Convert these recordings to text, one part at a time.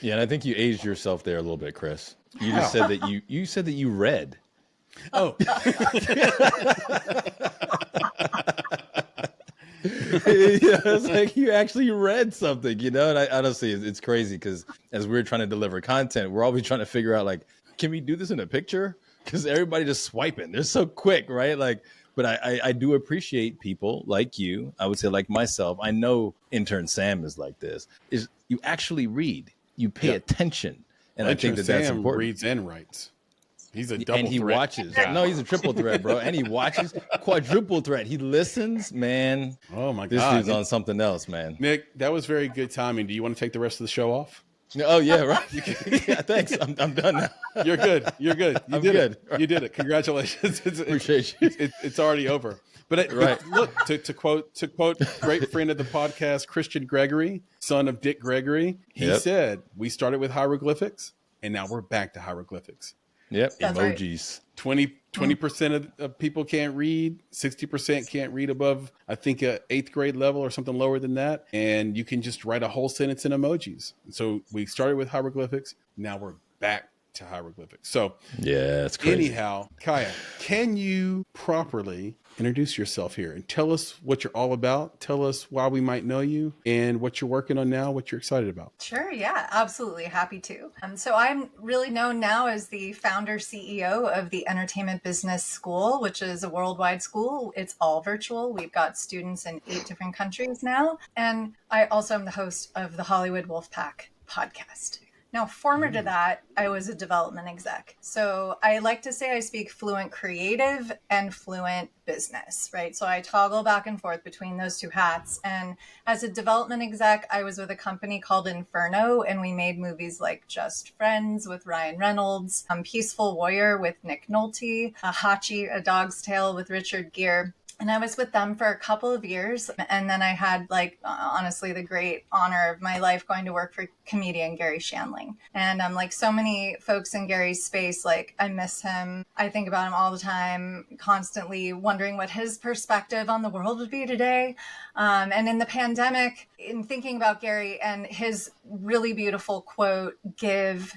Yeah, and I think you aged yourself there a little bit, Chris. You How? just said that you said that you read. Oh, It's like you actually read something, you know? And I honestly, it's crazy because as we're trying to deliver content, we're always trying to figure out, like, can we do this in a picture? Because everybody just swiping. They're so quick, right? Like, but I do appreciate people like you. I would say like myself. I know intern Sam is like this. Is you actually read, you pay yeah. attention. And I Intern think that that's Sam important. reads and writes. He's a And double he threat watches. guy. No, he's a triple threat, bro. And he watches, quadruple threat. He listens, man. Oh my This God. dude's on something else, man. Nick, that was very good timing. Do you want to take the rest of the show off? Oh yeah, right. Yeah, thanks. I'm done now. You're good. You're good. You I'm did good. it. You did it. Congratulations. Appreciate you. It's already over. But Right. look, to quote great friend of the podcast, Christian Gregory, son of Dick Gregory, he Yep. said, we started with hieroglyphics and now we're back to hieroglyphics. Yep. That's right. Emojis. 20% of people can't read, 60% can't read above, I think, a 8th grade level or something lower than that. And you can just write a whole sentence in emojis. So we started with hieroglyphics. Now we're back to hieroglyphics. So Yeah, it's crazy. anyhow, Kaia, can you properly introduce yourself here and tell us what you're all about? Tell us why we might know you and what you're working on now, what you're excited about. Sure, yeah, absolutely. Happy to. So I'm really known now as the founder CEO of the Entertainment Business School, which is a worldwide school. It's all virtual. We've got students in 8 different countries now. And I also am the host of the Hollywood Wolfpack podcast. Now, former to that, I was a development exec. So I like to say I speak fluent creative and fluent business, right? So I toggle back and forth between those two hats. And as a development exec, I was with a company called Inferno, and we made movies like Just Friends with Ryan Reynolds, Peaceful Warrior with Nick Nolte, Hachi, A Dog's Tale with Richard Gere. And I was with them for a couple of years. And then I had, like, honestly, the great honor of my life going to work for comedian Garry Shandling. And like so many folks in Gary's space, like, I miss him. I think about him all the time, constantly wondering what his perspective on the world would be today. And in the pandemic, in thinking about Garry and his really beautiful quote, give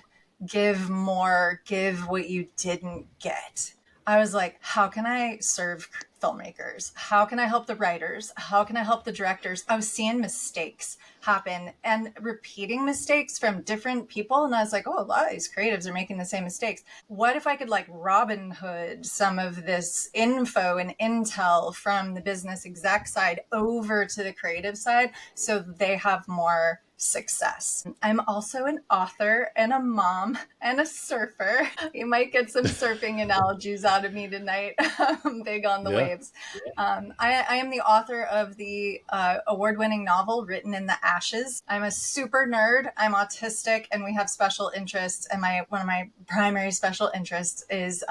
more, give what you didn't get. I was like, how can I serve filmmakers? How can I help the writers? How can I help the directors? I was seeing mistakes happen and repeating mistakes from different people. And I was like, oh, a lot of these creatives are making the same mistakes. What if I could like Robin Hood some of this info and intel from the business exec side over to the creative side so they have more success? I'm also an author and a mom and a surfer. You might get some surfing analogies out of me tonight. I'm big on the waves. I am the author of the award-winning novel Written in the Ashes. I'm a super nerd. I'm autistic, and we have special interests. And one of my primary special interests is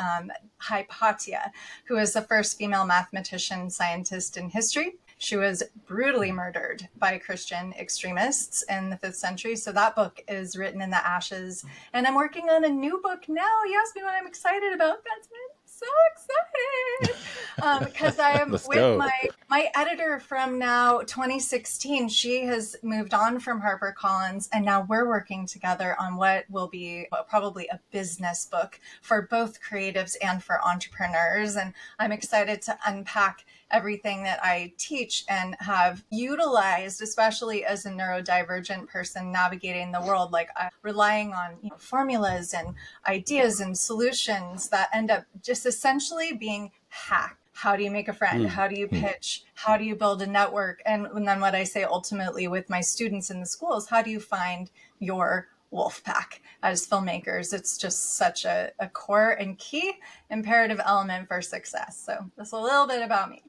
Hypatia, who is the first female mathematician scientist in history. She was brutally murdered by Christian extremists in the 5th century. So that book is Written in the Ashes. And I'm working on a new book now. You asked me what I'm excited about. That's been so excited. Because I am with my editor from now 2016. She has moved on from Harper Collins. And now we're working together on what will be probably a business book for both creatives and for entrepreneurs. And I'm excited to unpack everything that I teach and have utilized, especially as a neurodivergent person navigating the world, like relying on formulas and ideas and solutions that end up just essentially being hacked. How do you make a friend? How do you pitch? How do you build a network? And then what I say ultimately with my students in the schools, how do you find your wolf pack as filmmakers? It's just such a core and key imperative element for success. So that's a little bit about me.